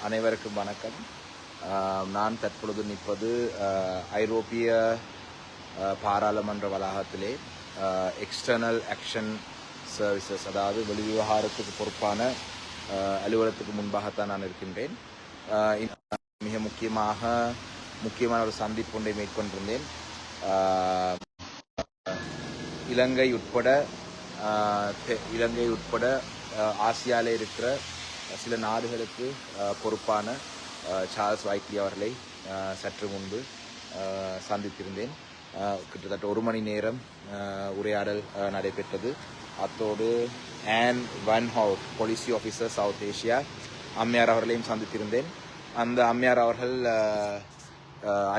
அனைவருக்கும் வணக்கம். நான் தற்பொழுது நிற்பது ஐரோப்பிய பாராளுமன்ற வளாகத்திலே எக்ஸ்டர்னல் ஆக்ஷன் சர்வீசஸ், அதாவது வெளிவிவகாரத்துக்கு பொறுப்பான அலுவலகத்துக்கு முன்பாகத்தான் நான் இருக்கின்றேன். மிக முக்கியமான ஒரு சந்திப்பு ஒன்றை மேற்கொண்டிருந்தேன். இலங்கை உட்பட ஆசியாவில் இருக்கிற சில நாடுகளுக்கு பொறுப்பான சார்ல்ஸ் வைட்லி அவர்களை சற்று முன்பு சந்தித்திருந்தேன். கிட்டத்தட்ட 1 மணி நேரம் உரையாடல் நடைபெற்றது. அத்தோடு ஆன் வன் ஹவுட், பாலிசி ஆஃபீஸர் சவுத் ஏஷியா, அம்மையார் அவர்களையும் சந்தித்திருந்தேன். அந்த அம்மையார் அவர்கள்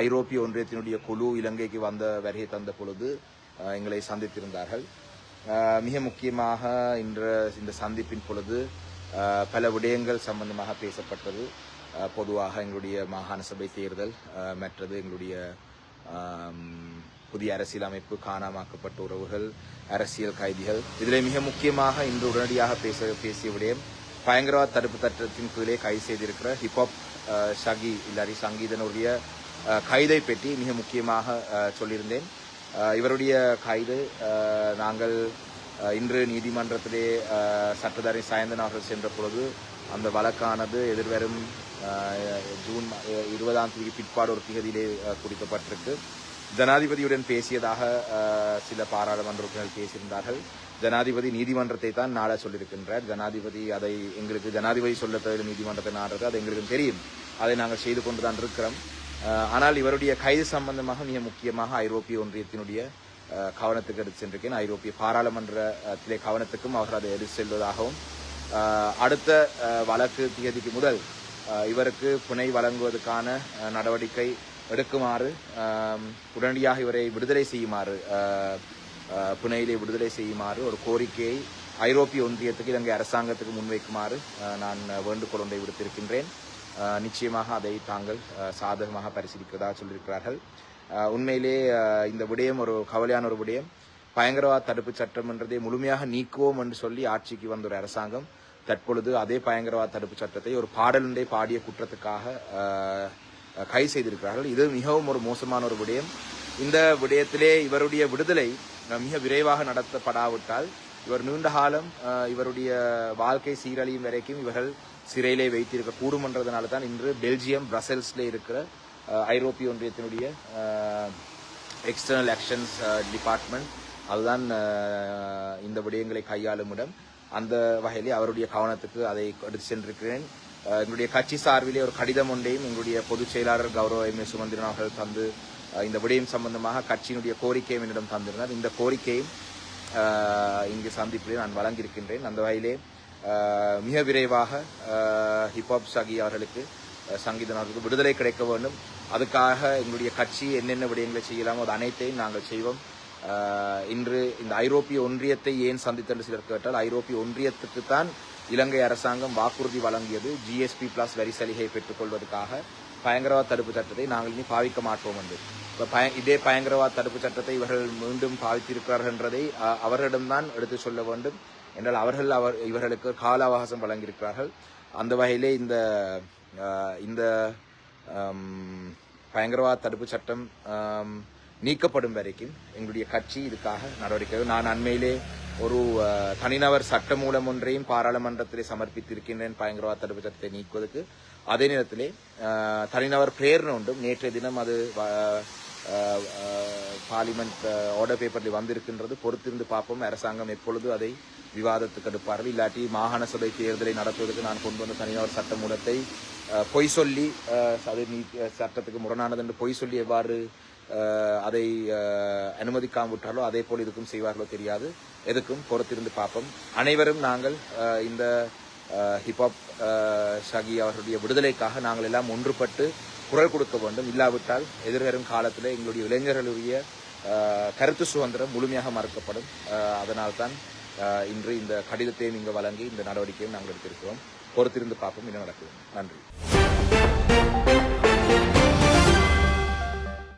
ஐரோப்பிய ஒன்றியத்தினுடைய குழு இலங்கைக்கு வருகை தந்த பொழுது எங்களை சந்தித்திருந்தார்கள். மிக முக்கியமாக இந்த சந்திப்பின் பொழுது பல விடயங்கள் சம்பந்தமாக பேசப்பட்டது. பொதுவாக எங்களுடைய மாகாண சபை தேர்தல், மற்றது எங்களுடைய புதிய அரசியலமைப்பு, காணாமாக்கப்பட்ட உறவுகள், அரசியல் கைதிகள். இதில் மிக முக்கியமாக இன்று உடனடியாக பேசிய விடயம் பயங்கரவாத தடுப்பு சட்டத்தின் கீழே கைது செய்திருக்கிற ஹிப்ஹாப் ஷகி இல்லாரி சங்கீதனுடைய கைதை பற்றி மிக முக்கியமாக சொல்லியிருந்தேன். இவருடைய கைது நாங்கள் இன்று நீதிமன்றத்திலே சட்டத்தரணி சாயந்தன் அவர்கள் சென்ற பொழுது அந்த வழக்கானது எதிர்வரும் ஜூன் 20ஆம் தேதி பிற்பாடு ஒரு திகதியிலே குறிக்கப்பட்டிருக்கு. ஜனாதிபதியுடன் பேசியதாக சில பாராளுமன்ற உறுப்பினர்கள் பேசியிருந்தார்கள். ஜனாதிபதி நீதிமன்றத்தை தான் நாட சொல்லியிருக்கின்றார். ஜனாதிபதி சொல்ல தவிர நீதிமன்றத்தை நாடுறது அது எங்களுக்கு தெரியும். அதை நாங்கள் செய்து கொண்டுதான் இருக்கிறோம். ஆனால் இவருடைய கைது சம்பந்தமாக மிக முக்கியமாக ஐரோப்பிய ஒன்றியத்தினுடைய கவனத்துக்கு எடுத்து சென்றிருக்கேன். ஐரோப்பிய பாராளுமன்றத்திலே கவனத்துக்கும் அவர்கள் அதை எடுத்து செல்வதாகவும், அடுத்த வழக்கு திகதிக்கு முதல் இவருக்கு பிணை வழங்குவதற்கான நடவடிக்கை எடுக்குமாறு, உடனடியாக இவரை விடுதலை செய்யுமாறு, பிணையிலே விடுதலை செய்யுமாறு ஒரு கோரிக்கையை ஐரோப்பிய ஒன்றியத்துக்கு, இலங்கை அரசாங்கத்துக்கு முன்வைக்குமாறு நான் வேண்டுகோள் ஒன்றை விடுத்திருக்கின்றேன். நிச்சயமாக அதை தாங்கள் சாதகமாக பரிசீலிக்கிறதா சொல்லியிருக்கிறார்கள். உண்மையிலே இந்த விடயம் ஒரு கவலையான ஒரு விடயம். பயங்கரவாத தடுப்பு சட்டம் என்றதை முழுமையாக நீக்குவோம் என்று சொல்லி ஆட்சிக்கு வந்த ஒரு அரசாங்கம் தற்பொழுது அதே பயங்கரவாத தடுப்பு சட்டத்தை ஒரு பாடலுண்டை பாடிய குற்றத்துக்காக கைது செய்திருக்கிறார்கள். இது மிகவும் ஒரு மோசமான ஒரு விடயம். இந்த விடயத்திலே இவருடைய விடுதலை மிக விரைவாக நடத்தப்படாவிட்டால் இவர் நீண்ட காலம் இவருடைய வாழ்க்கை சீரழியும் வரைக்கும் இவர்கள் சிறையிலே வைத்திருக்க கூடும் என்றதுனால தான் இன்று பெல்ஜியம் பிரசல்ஸ்ல இருக்கிற ஐரோப்பிய ஒன்றியத்தினுடைய எக்ஸ்டர்னல் ஆக்ஷன்ஸ் டிபார்ட்மெண்ட் அதுதான் இந்த விடயங்களை கையாளும் இடம். அந்த வகையிலே அவருடைய கவனத்துக்கு அதை எடுத்து சென்றிருக்கிறேன். எங்களுடைய கட்சி சார்பிலே ஒரு கடிதம் ஒன்றையும் எங்களுடைய பொதுச் செயலாளர் கௌரவ எம். சுமந்திரன் அவர்கள் தந்து இந்த விடயம் சம்பந்தமாக கட்சியினுடைய கோரிக்கையும் என்னிடம் தந்திருந்தார். இந்த கோரிக்கையும் இங்கு சந்திப்பிலே நான் வழங்கியிருக்கின்றேன். அந்த வகையிலே மிக விரைவாக ஹிப்ஹாப் ஷகி அவர்களுக்கு, சங்கீதன் அவர்களுக்கு விடுதலை கிடைக்க வேண்டும். அதுக்காக எங்களுடைய கட்சி என்னென்ன விடயங்களை செய்யலாமோ அது அனைத்தையும் நாங்கள் செய்வோம். இன்று இந்த ஐரோப்பிய ஒன்றியத்தை ஏன் சந்தித்தென்று சிலர் கேட்டால், ஐரோப்பிய ஒன்றியத்துக்கு தான் இலங்கை அரசாங்கம் வாக்குறுதி வழங்கியது GSP+ வரி சலுகையை பெற்றுக்கொள்வதற்காக பயங்கரவாத தடுப்பு சட்டத்தை நாங்கள் இனி பாவிக்க மாட்டோம் என்று. இதே பயங்கரவாத தடுப்பு சட்டத்தை இவர்கள் மீண்டும் பாவித்திருக்கிறார்கள் என்றதை அவர்களிடம்தான் எடுத்து சொல்ல வேண்டும் என்றால் இவர்களுக்கு கால அவகாசம் வழங்கியிருக்கிறார்கள். அந்த வகையிலே இந்த பயங்கரவாத தடுப்பு சட்டம் நீக்கப்படும் வரைக்கும் எங்களுடைய கட்சி இதுக்காக நடவடிக்கை. நான் அண்மையிலே ஒரு தனிநபர் சட்ட மூலம் ஒன்றையும் பாராளுமன்றத்திலே சமர்ப்பித்திருக்கின்றேன் பயங்கரவாத தடுப்பு சட்டத்தை நீக்குவதற்கு. அதே நேரத்திலே தனிநபர் பிரேரணை ஒன்றும் நேற்றைய தினம் அது பார்லிமெண்ட் ஆர்டர் பேப்பரில் வந்திருக்கின்றது. பொறுத்திருந்து பார்ப்போம் அரசாங்கம் எப்பொழுது அதை விவாதத்துக்கு எடுப்பார்கள். இல்லாட்டி மாகாண சபை தேர்தலை நடத்துவதற்கு நான் கொண்டு வந்த தனிநபர் சட்ட மூலத்தை பொய் சொல்லி அது சட்டத்துக்கு முரணானது என்று பொய் சொல்லி எவ்வாறு அதை அனுமதிக்காமல் விட்டாலோ அதே போல் இதுக்கும் செய்வார்களோ தெரியாது. எதுக்கும் பொறுத்திருந்து பார்ப்போம். அனைவரும் நாங்கள் இந்த ஹிப்ஹாப் ஷகி அவர்களுடைய விடுதலைக்காக நாங்கள் எல்லாம் ஒன்றுபட்டு குரல் கொடுக்க வேண்டும். இல்லாவிட்டால் எதிர்வரும் காலத்தில் எங்களுடைய இளைஞர்களுடைய கருத்து சுதந்திரம் முழுமையாக மறுக்கப்படும். அதனால்தான் இன்று இந்த கடிதத்தையும் இங்கு வழங்கி இந்த நடவடிக்கையும் நாங்கள் எடுத்திருக்கிறோம். பொறுத்திருந்து பார்ப்போம் என்ன நடக்குது. நன்றி.